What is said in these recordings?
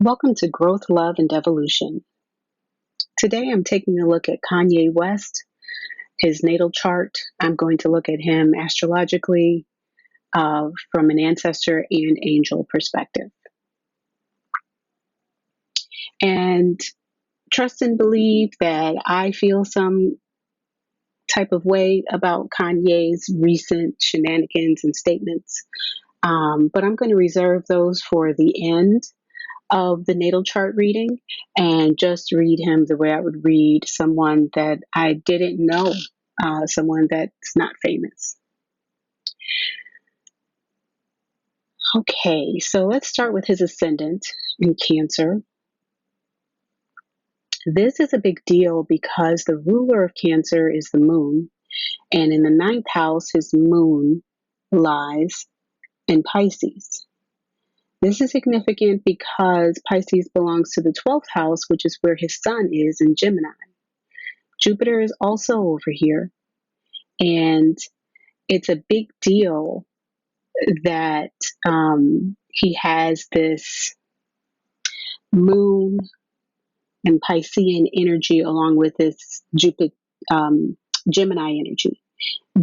Welcome to Growth, Love, and Evolution. Today I'm taking a look at Kanye West, his natal chart. I'm going to look at him astrologically from an ancestor and angel perspective. And trust and believe that I feel some type of way about Kanye's recent shenanigans and statements. But I'm going to reserve those for the end of the natal chart reading and just read him the way I would read someone that I didn't know, someone that's not famous. Okay, so let's start with his ascendant in Cancer. This is a big deal because the ruler of Cancer is the moon, and in the ninth house, his moon lies in Pisces. This is significant because Pisces belongs to the 12th house, which is where his sun is in Gemini. Jupiter is also over here, and it's a big deal that he has this moon and Piscean energy along with this Jupiter, Gemini energy.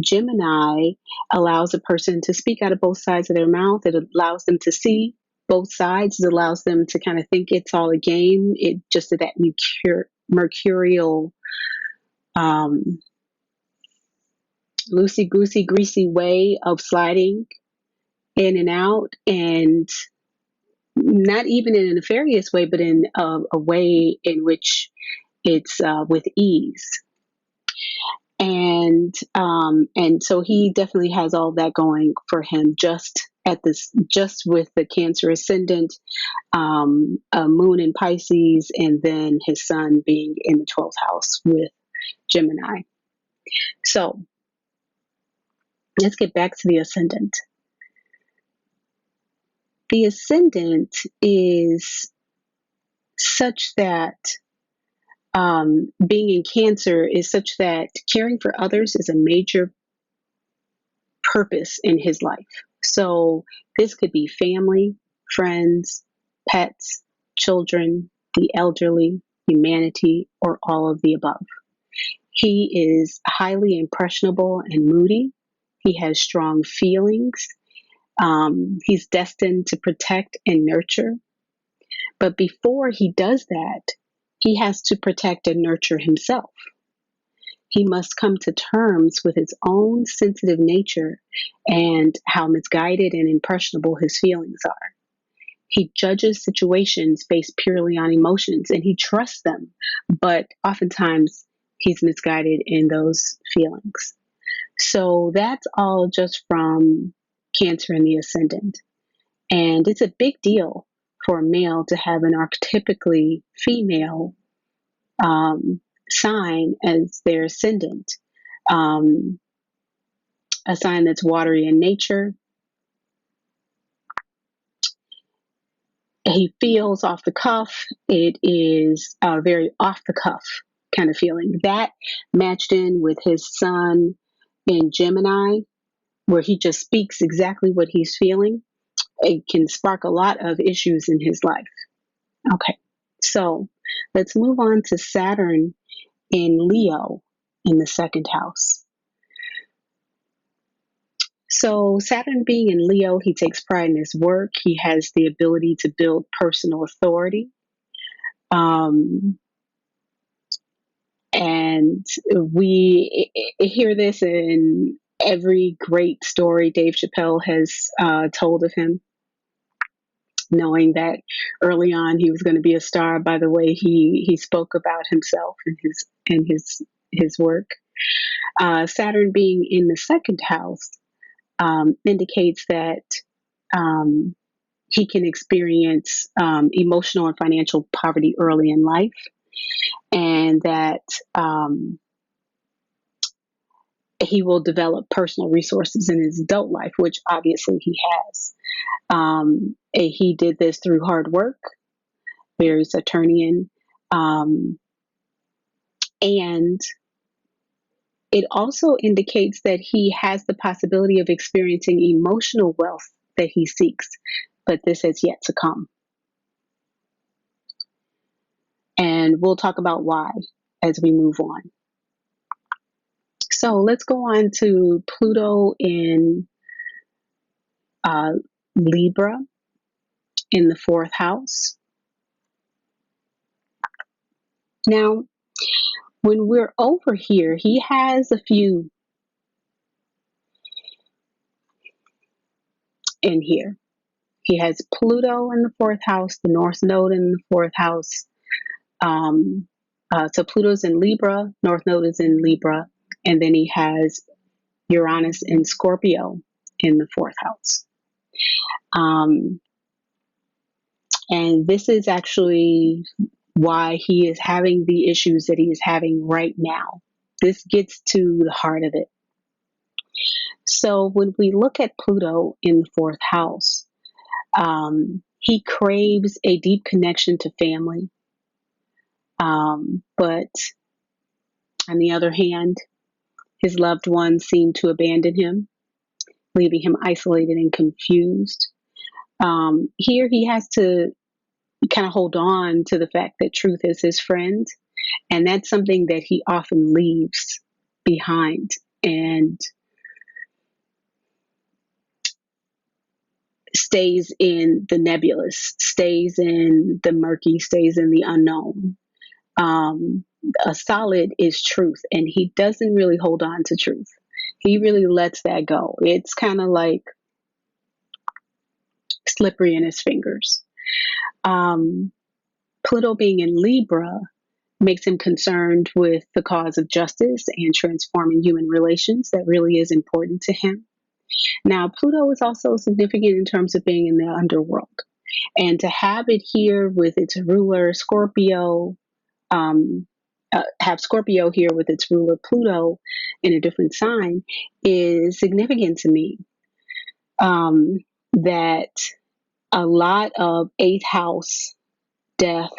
Gemini allows a person to speak out of both sides of their mouth. It allows them to see both sides. It allows them to kind of think it's all a game. It just that mercurial, loosey goosey, greasy way of sliding in and out, and not even in a nefarious way, but in a way in which it's with ease. And so he definitely has all that going for him. Just with the Cancer ascendant, a moon in Pisces, and then his sun being in the 12th house with Gemini. So let's get back to the ascendant. The ascendant is such that being in Cancer is such that caring for others is a major purpose in his life. So this could be family, friends, pets, children, the elderly, humanity, or all of the above. He is highly impressionable and moody. He has strong feelings. He's destined to protect and nurture. But before he does that, he has to protect and nurture himself. He must come to terms with his own sensitive nature and how misguided and impressionable his feelings are. He judges situations based purely on emotions and he trusts them, but oftentimes he's misguided in those feelings. So that's all just from Cancer in the ascendant. And it's a big deal for a male to have an archetypically female sign as their ascendant, a sign that's watery in nature. He feels off the cuff. It is a very off the cuff kind of feeling. That matched in with his sun in Gemini, where he just speaks exactly what he's feeling. It can spark a lot of issues in his life. Okay, so let's move on to Saturn in Leo in the second house. So Saturn being in Leo, he takes pride in his work. He has the ability to build personal authority. And we hear this in every great story Dave Chappelle has told of him, knowing that early on he was going to be a star by the way he spoke about himself and his work. Saturn being in the second house indicates that he can experience emotional and financial poverty early in life, and that he will develop personal resources in his adult life, which obviously he has. He did this through hard work, very Saturnian, and it also indicates that he has the possibility of experiencing emotional wealth that he seeks, but this has yet to come. And we'll talk about why as we move on. So let's go on to Pluto in uh, Libra in the fourth house. Now, when we're over here, he has a few in here. He has Pluto in the fourth house, the North Node in the fourth house. So Pluto's in Libra, North Node is in Libra, and then he has Uranus in Scorpio in the fourth house. And this is actually why he is having the issues that he is having right now. This gets to the heart of it. So when we look at Pluto in the fourth house, he craves a deep connection to family. But on the other hand, his loved ones seem to abandon him, leaving him isolated and confused. Here he has to kind of hold on to the fact that truth is his friend. And that's something that he often leaves behind and stays in the nebulous, stays in the murky, stays in the unknown. A solid is truth, and he doesn't really hold on to truth. He really lets that go. It's kind of like slippery in his fingers. Pluto being in Libra makes him concerned with the cause of justice and transforming human relations. That really is important to him. Now, Pluto is also significant in terms of being in the underworld. And to have it here with its ruler, Scorpio, have Scorpio here with its ruler, Pluto, in a different sign is significant to me. That a lot of eighth house, death,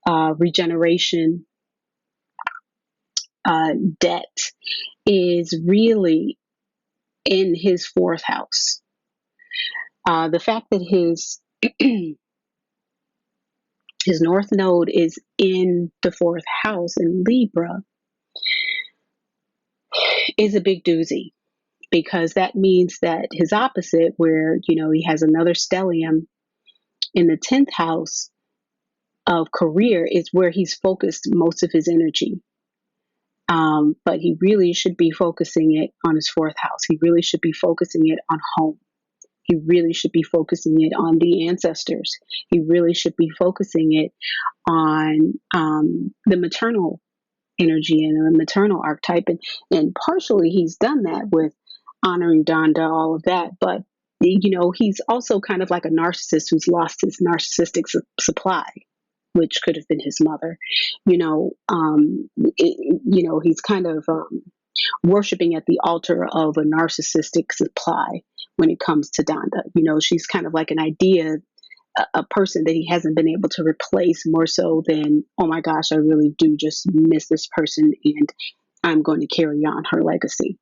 regeneration, debt is really in his fourth house. The fact that his his North Node is in the fourth house in Libra is a big doozy, because that means that his opposite, where he has another stellium in the 10th house of career, is where he's focused most of his energy. But he really should be focusing it on his fourth house. He really should be focusing it on home. He really should be focusing it on the ancestors. He really should be focusing it on the maternal energy and the maternal archetype. And partially he's done that with honoring Donda, all of that. But, he's also kind of like a narcissist who's lost his narcissistic supply, which could have been his mother. He's kind of worshiping at the altar of a narcissistic supply when it comes to Donda. She's kind of like an idea, a person that he hasn't been able to replace, more so than, oh my gosh, I really do just miss this person and I'm going to carry on her legacy.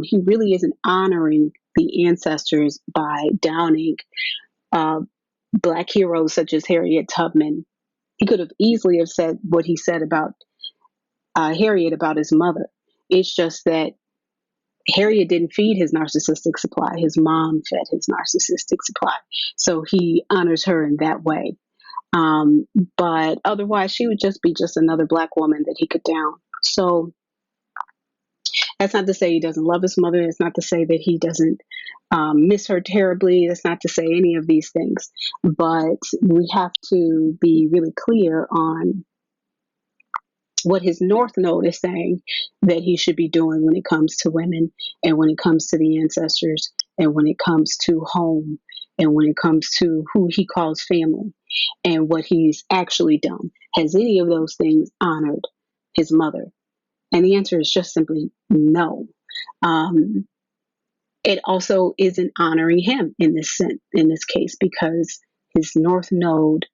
He really isn't honoring the ancestors by downing Black heroes such as Harriet Tubman. He could have easily have said what he said about Harriet about his mother. It's just that Harriet didn't feed his narcissistic supply. His mom fed his narcissistic supply. So he honors her in that way. But otherwise, she would just be just another Black woman that he could down. So that's not to say he doesn't love his mother. That's not to say that he doesn't miss her terribly. That's not to say any of these things. But we have to be really clear on what his North Node is saying that he should be doing when it comes to women, and when it comes to the ancestors, and when it comes to home, and when it comes to who he calls family, and what he's actually done. Has any of those things honored his mother? And the answer is just simply no. It also isn't honoring him in this case, because his North Node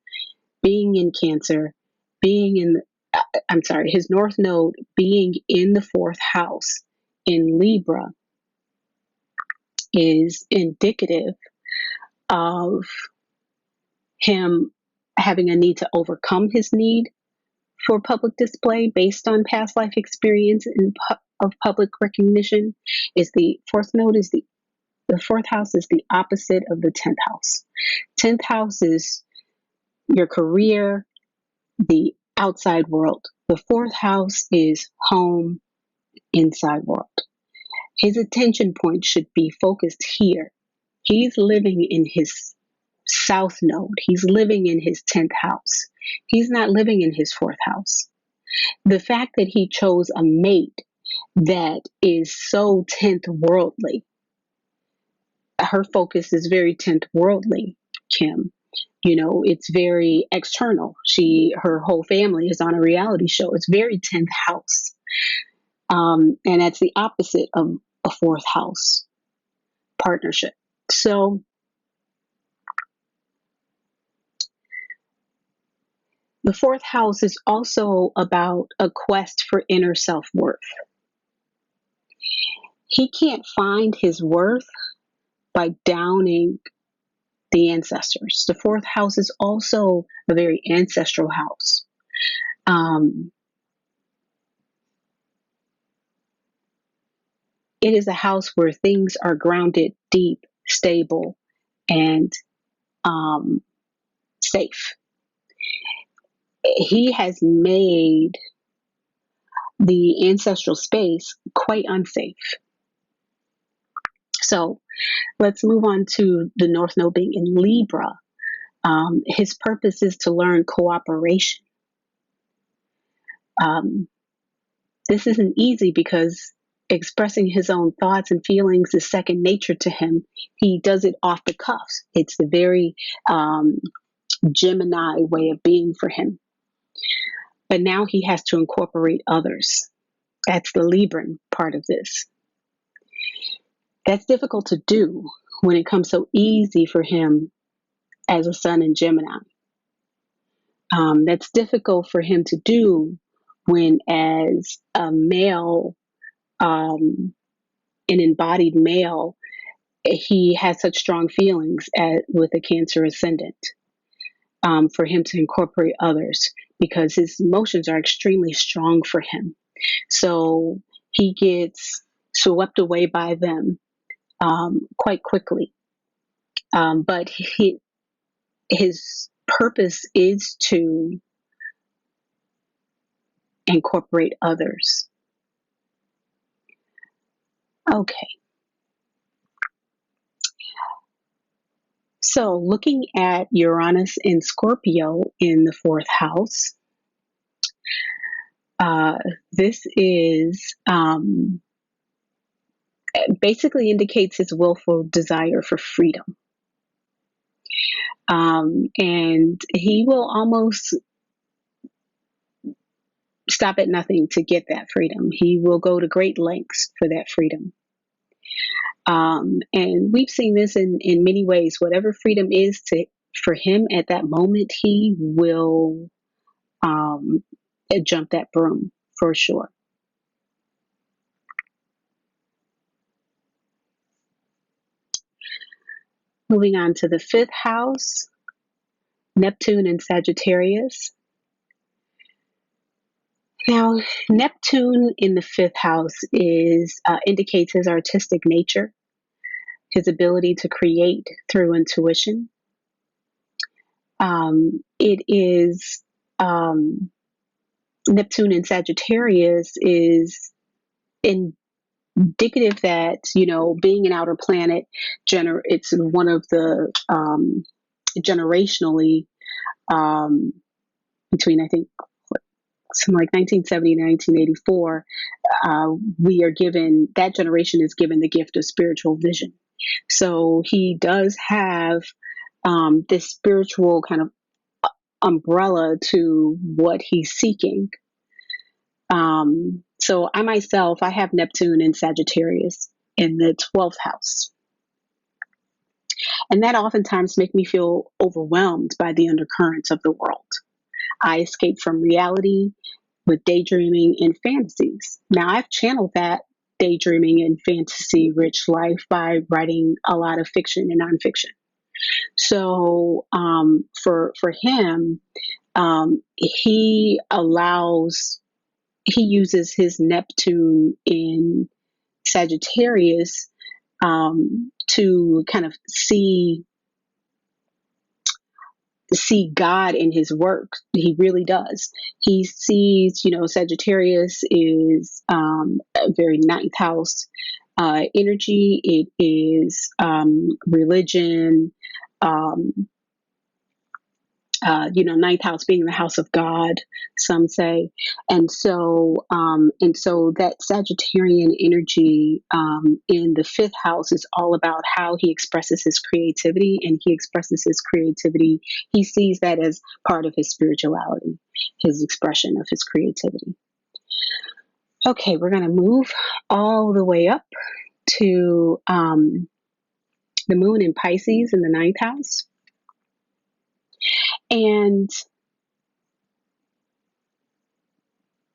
being in Cancer, being in his North Node being in the fourth house in Libra is indicative of him having a need to overcome his need for public display based on past life experience and of public recognition. Is the fourth node is the fourth house is the opposite of the 10th house. 10th house is your career, the outside world. The fourth house is home, inside world. His attention point should be focused here. He's living in his south node. He's living in his 10th house. He's not living in his fourth house. The fact that he chose a mate that is so 10th worldly, her focus is very 10th worldly, Kim. You know, it's very external. Her whole family is on a reality show. It's very 10th house. And that's the opposite of a fourth house partnership. So the fourth house is also about a quest for inner self-worth. He can't find his worth by downing the ancestors. The fourth house is also a very ancestral house. It is a house where things are grounded, deep, stable, and safe. He has made the ancestral space quite unsafe. So let's move on to the North Node being in Libra. His purpose is to learn cooperation. This isn't easy because expressing his own thoughts and feelings is second nature to him. He does it off the cuffs. It's the very Gemini way of being for him. But now he has to incorporate others. That's the Libran part of this. That's difficult to do when it comes so easy for him as a sun in Gemini. That's difficult for him to do when, as a male, an embodied male, he has such strong feelings with a Cancer ascendant. For him to incorporate others because his emotions are extremely strong for him. So he gets swept away by them quite quickly. But his purpose is to incorporate others. Okay. So looking at Uranus in Scorpio in the fourth house, this is basically indicates his willful desire for freedom. And he will almost stop at nothing to get that freedom. He will go to great lengths for that freedom. And we've seen this in many ways. Whatever freedom is for him at that moment, he will jump that broom for sure. Moving on to the fifth house, Neptune and Sagittarius. Now, Neptune in the fifth house indicates his artistic nature, his ability to create through intuition. It is Neptune in Sagittarius is indicative that, being an outer planet, it's one of the generationally between, I think, something like 1970 and 1984, that generation is given the gift of spiritual vision. So he does have this spiritual kind of umbrella to what he's seeking. So I have Neptune in Sagittarius in the 12th house. And that oftentimes make me feel overwhelmed by the undercurrents of the world. I escape from reality with daydreaming and fantasies. Now, I've channeled that daydreaming and fantasy rich life by writing a lot of fiction and nonfiction. So for him, he uses his Neptune in Sagittarius to kind of see God in his work. He really does. He sees, Sagittarius is a very ninth house energy. It is religion. Um, ninth house being the house of God, some say, and so that Sagittarian energy in the fifth house is all about how he expresses his creativity, and he expresses his creativity. He sees that as part of his spirituality, his expression of his creativity. Okay, we're going to move all the way up to the moon in Pisces in the ninth house, and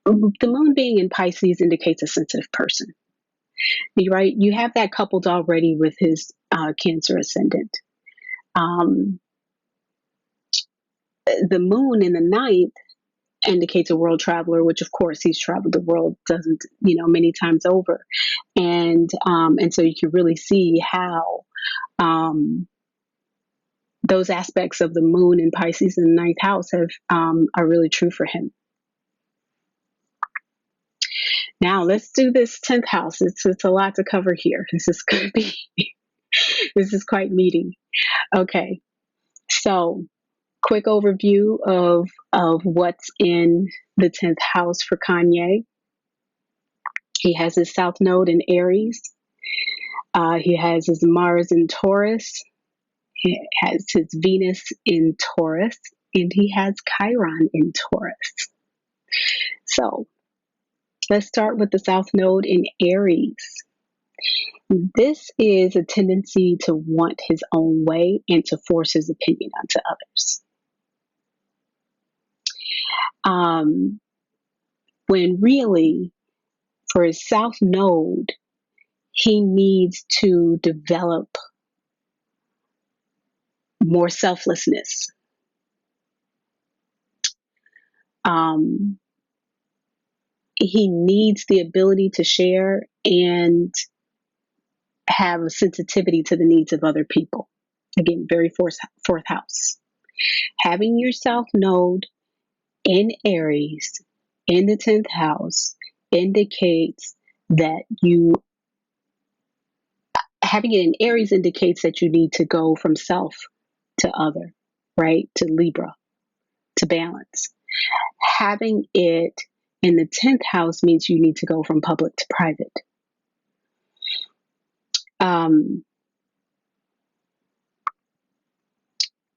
the moon being in Pisces indicates a sensitive person, right? You have that coupled already with his Cancer ascendant. The moon in the ninth indicates a world traveler, which of course he's traveled the world, doesn't, many times over. And so you can really see how those aspects of the moon in Pisces in the ninth house are really true for him. Now let's do this 10th house. It's a lot to cover here. This is going to be, this is quite meaty. Okay. So quick overview of what's in the 10th house for Kanye. He has his South Node in Aries. He has his Mars in Taurus. He has his Venus in Taurus. And he has Chiron in Taurus. So let's start with the South Node in Aries. This is a tendency to want his own way and to force his opinion onto others. When really, for his South Node, he needs to develop more selflessness. He needs the ability to share and have a sensitivity to the needs of other people. Again, very fourth house. Having your South Node in Aries in the 10th house indicates that having it in Aries indicates that you need to go from self to other, right? To Libra, to balance. Having it in the 10th house means you need to go from public to private.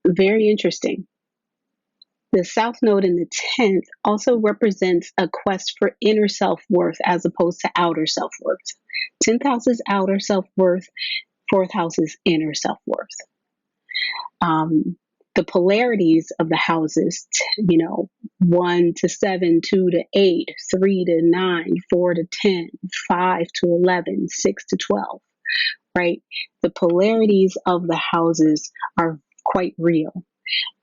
Very interesting. The South Node in the 10th also represents a quest for inner self-worth as opposed to outer self-worth. 10th house is outer self-worth, 4th house is inner self-worth. The polarities of the houses, 1 to 7, 2 to 8, 3 to 9, 4 to 10, 5 to 11, 6 to 12, right? The polarities of the houses are quite real.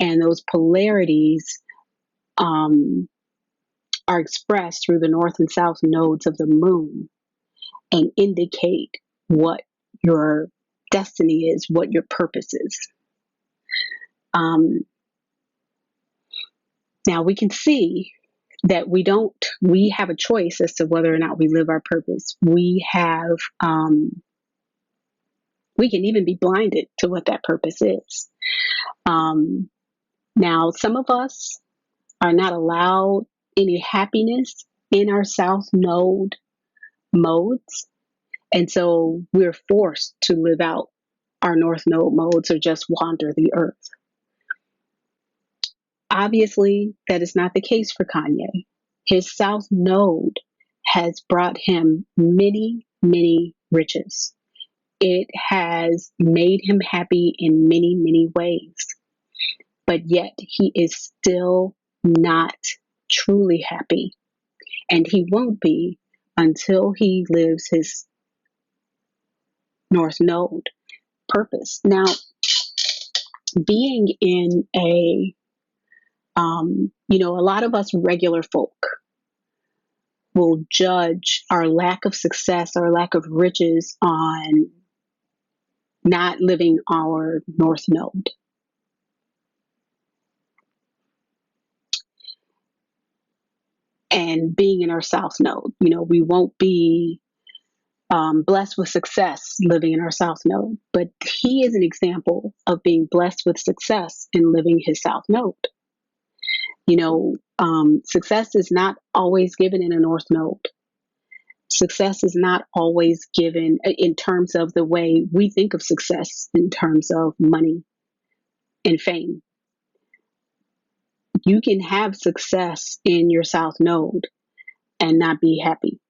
And those polarities are expressed through the north and south nodes of the moon and indicate what your destiny is, what your purpose is. Now we can see that we have a choice as to whether or not we live our purpose. We can even be blinded to what that purpose is. Now, some of us are not allowed any happiness in our South Node modes. And so we're forced to live out our North Node modes or just wander the earth. Obviously, that is not the case for Kanye. His South Node has brought him many, many riches. It has made him happy in many, many ways. But yet he is still not truly happy. And he won't be until he lives his North Node purpose. Now, being in a lot of us regular folk will judge our lack of success, our lack of riches on not living our north node. And being in our south node. We won't be blessed with success living in our south node, but he is an example of being blessed with success in living his south node. Success is not always given in a north node. Success is not always given in terms of the way we think of success, in terms of money and fame. You can have success in your south node and not be happy.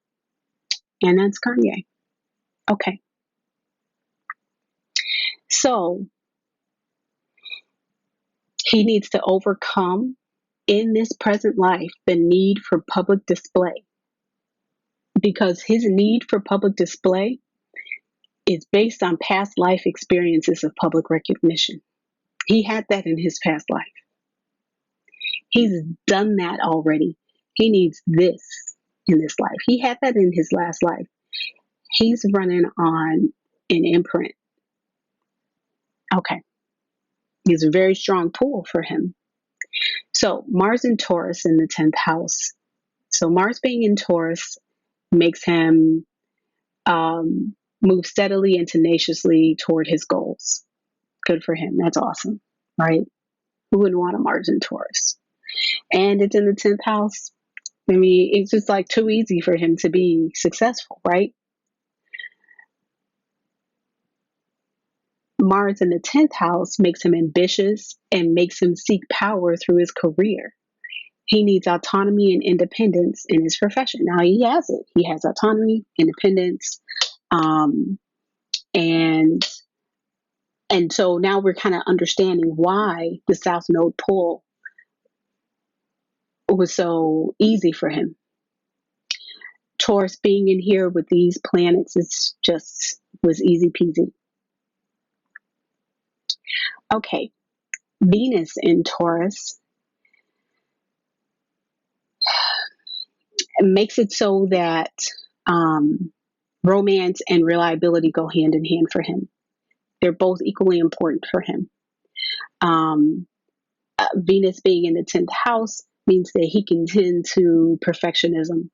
And that's Kanye. Okay. So he needs to overcome in this present life the need for public display, because his need for public display is based on past life experiences of public recognition. He had that in his past life. He's done that already. He needs this in this life. He had that in his last life. He's running on an imprint. Okay. He's a very strong pull for him. So Mars in Taurus in the 10th house. So Mars being in Taurus makes him move steadily and tenaciously toward his goals. Good for him. That's awesome, right? Who wouldn't want a Mars in Taurus? And it's in the 10th house. I mean, it's just like too easy for him to be successful, right? Mars in the 10th house makes him ambitious and makes him seek power through his career. He needs autonomy and independence in his profession. Now he has it. He has autonomy, independence, and so now we're kind of understanding why the South Node pull was so easy for him. Taurus being in here with these planets was easy peasy. Okay, Venus in Taurus makes it so that romance and reliability go hand in hand for him. They're both equally important for him. Venus being in the 10th house means that he can tend to perfectionism,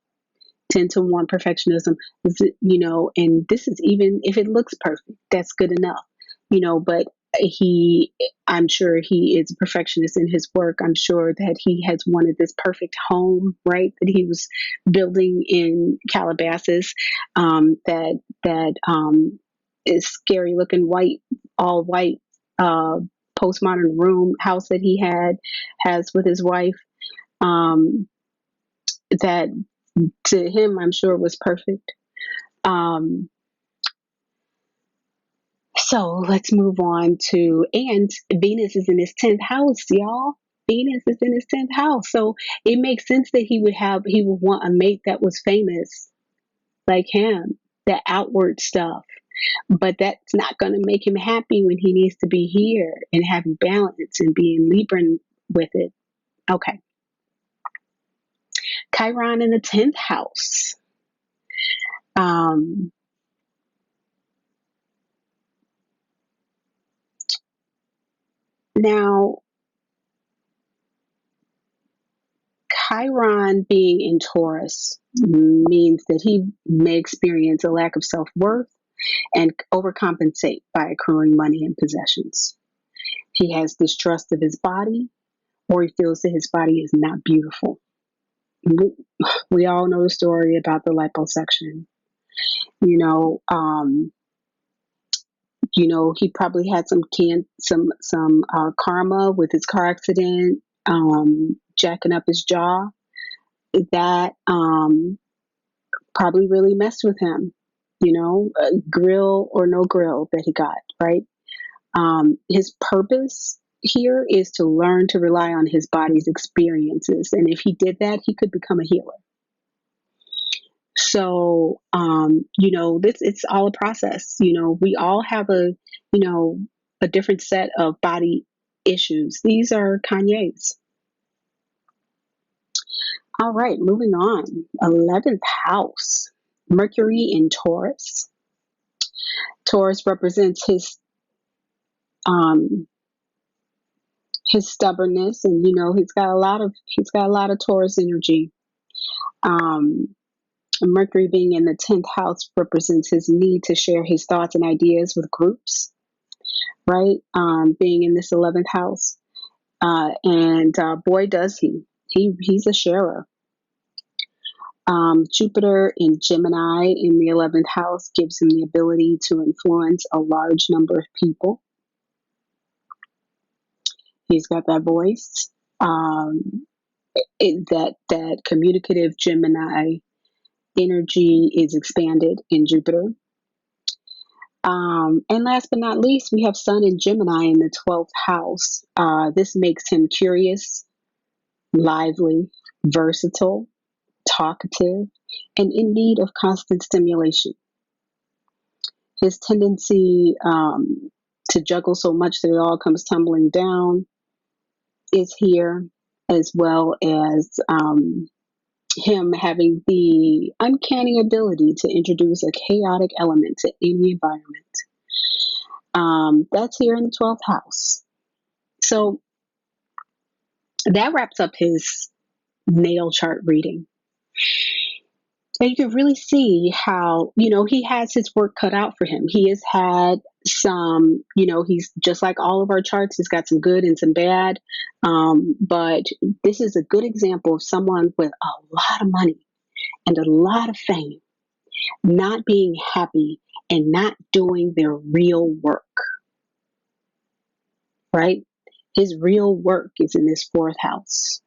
tend to want perfectionism, and this is even if it looks perfect, that's good enough, but I'm sure he is a perfectionist in his work. I'm sure that he has wanted this perfect home, right? That he was building in Calabasas, that is scary looking all white, postmodern room house that he has with his wife. That to him, I'm sure was perfect. So let's move on and Venus is in his 10th house, y'all. Venus is in his 10th house. So it makes sense that he would want a mate that was famous like him, that outward stuff. But that's not going to make him happy when he needs to be here and having balance and being Libran with it. Okay. Chiron in the 10th house. Now, Chiron being in Taurus means that he may experience a lack of self-worth and overcompensate by accruing money and possessions. He has distrust of his body, or he feels that his body is not beautiful. We all know the story about the liposuction. He probably had some karma with his car accident, jacking up his jaw. That probably really messed with him. Grill or no grill that he got, right? His purpose here is to learn to rely on his body's experiences. And if he did that, he could become a healer. So, it's all a process. We all have a different set of body issues. These are Kanye's. All right, moving on. 11th house, Mercury in Taurus. Taurus represents um, his stubbornness, and he's got a lot of Taurus energy. Um, Mercury being in the 10th house represents his need to share his thoughts and ideas with groups, right? Being in this 11th house. And boy, does he. He's a sharer. Jupiter in Gemini in the 11th house gives him the ability to influence a large number of people. He's got that voice. That communicative Gemini energy is expanded in Jupiter. And last but not least, we have Sun in Gemini in the 12th house. This makes him curious, lively, versatile, talkative, and in need of constant stimulation. His tendency to juggle so much that it all comes tumbling down is here, as well as him having the uncanny ability to introduce a chaotic element to any environment. That's here in the 12th house. So that wraps up his natal chart reading. And you can really see how, he has his work cut out for him. He has had some, he's just like all of our charts, he's got some good and some bad. But this is a good example of someone with a lot of money and a lot of fame not being happy and not doing their real work, right? His real work is in this 4th house.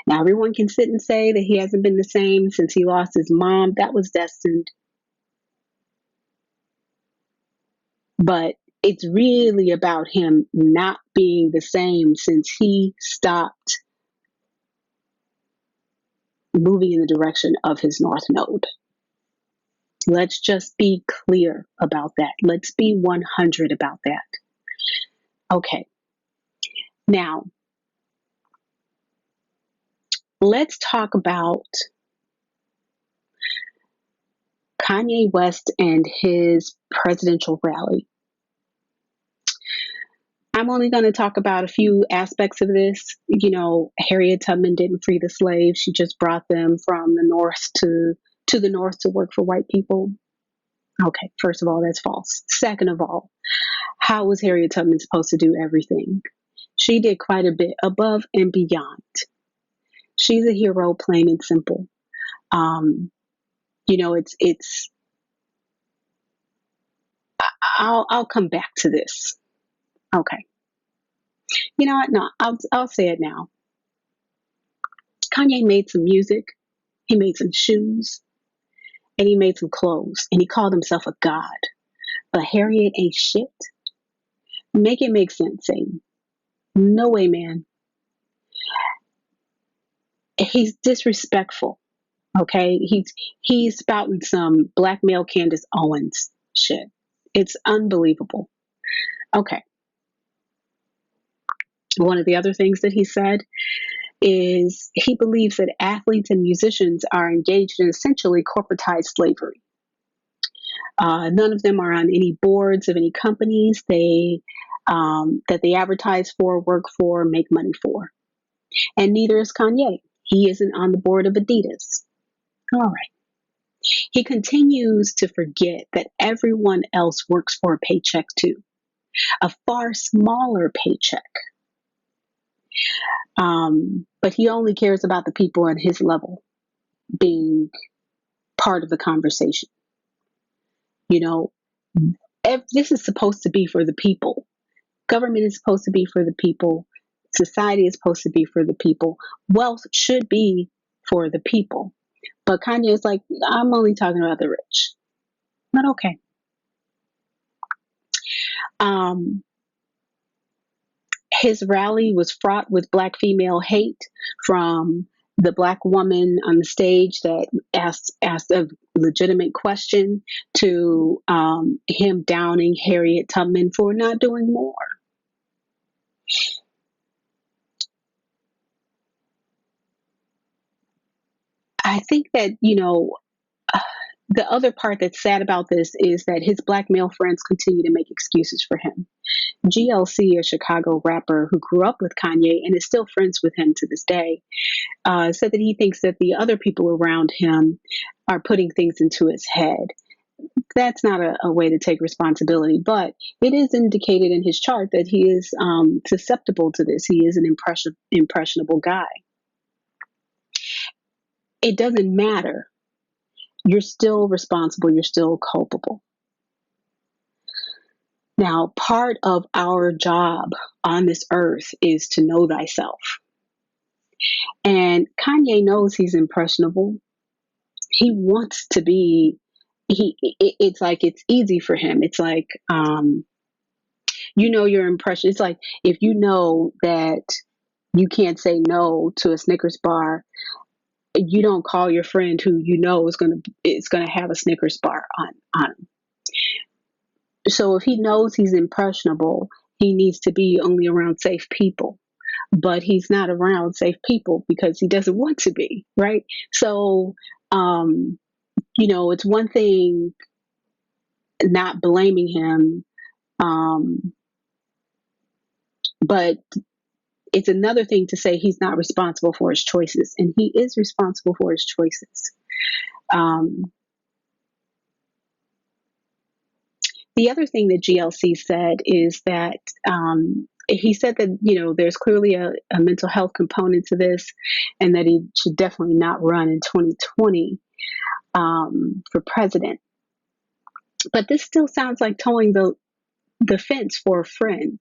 Now, everyone can sit and say that he hasn't been the same since he lost his mom. That was destined. But it's really about him not being the same since he stopped moving in the direction of his North Node. Let's just be clear about that. Let's be 100 about that. Okay. Now, let's talk about Kanye West and his presidential rally. I'm only going to talk about a few aspects of this. Harriet Tubman didn't free the slaves. She just brought them from the north to the north to work for white people. Okay, first of all, that's false. Second of all, how was Harriet Tubman supposed to do everything? She did quite a bit above and beyond. She's a hero, plain and simple. It's. I'll come back to this. Okay. You know what? No, I'll say it now. Kanye made some music, he made some shoes, and he made some clothes, and he called himself a god. But Harriet ain't shit. Make it make sense, Satan. No way, man. He's disrespectful. Okay, he's spouting some black male Candace Owens shit. It's unbelievable. Okay. One of the other things that he said is he believes that athletes and musicians are engaged in essentially corporatized slavery. None of them are on any boards of any companies that they advertise for, work for, make money for. And neither is Kanye. He isn't on the board of Adidas. All right. He continues to forget that everyone else works for a paycheck too, a far smaller paycheck. But he only cares about the people at his level being part of the conversation. This is supposed to be for the people. Government is supposed to be for the people. Society is supposed to be for the people. Wealth should be for the people. But Kanye is like, I'm only talking about the rich. But okay. His rally was fraught with black female hate from the black woman on the stage that asked a legitimate question, to him downing Harriet Tubman for not doing more. I think that, the other part that's sad about this is that his black male friends continue to make excuses for him. GLC, a Chicago rapper who grew up with Kanye and is still friends with him to this day, said that he thinks that the other people around him are putting things into his head. That's not a way to take responsibility, but it is indicated in his chart that he is susceptible to this. He is an impressionable guy. It doesn't matter. You're still responsible. You're still culpable. Now, part of our job on this earth is to know thyself. And Kanye knows he's impressionable. He wants to be, it's like, it's easy for him. It's like, your impression. It's like, if you know that you can't say no to a Snickers bar, you don't call your friend who you know is gonna have a Snickers bar on him. So if he knows he's impressionable, he needs to be only around safe people. But he's not around safe people because he doesn't want to be, right? So, it's one thing not blaming him, but it's another thing to say he's not responsible for his choices, and he is responsible for his choices. The other thing that GLC said is that he said that there's clearly a mental health component to this, and that he should definitely not run in 2020 for president. But this still sounds like towing the fence for a friend.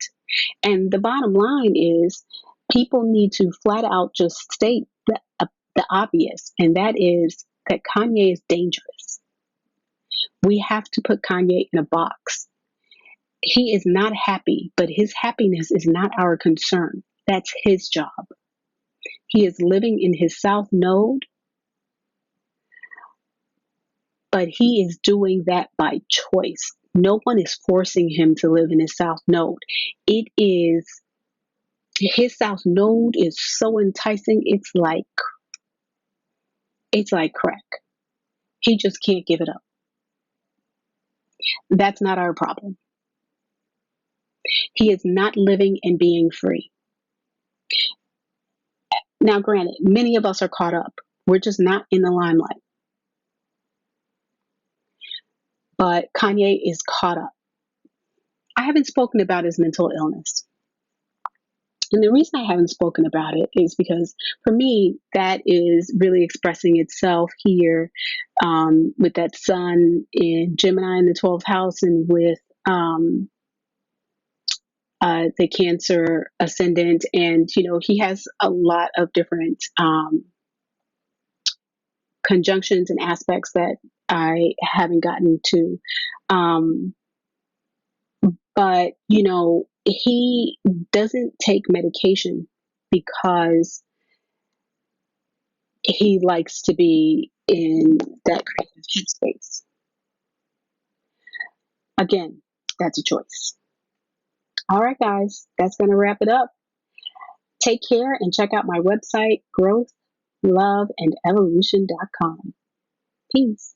And the bottom line is, people need to flat out just state the obvious, and that is that Kanye is dangerous. We have to put Kanye in a box. He is not happy, but his happiness is not our concern. That's his job. He is living in his South Node, but he is doing that by choice. No one is forcing him to live in his South Node. His South Node is so enticing. It's like crack. He just can't give it up. That's not our problem. He is not living and being free. Now, granted, many of us are caught up. We're just not in the limelight. But Kanye is caught up. I haven't spoken about his mental illness. And the reason I haven't spoken about it is because, for me, that is really expressing itself here with that sun in Gemini in the 12th house, and with the Cancer ascendant. And, he has a lot of different conjunctions and aspects that I haven't gotten to. But, he doesn't take medication because he likes to be in that creative headspace. Again, that's a choice. All right, guys, that's going to wrap it up. Take care and check out my website, growthloveandevolution.com. Peace.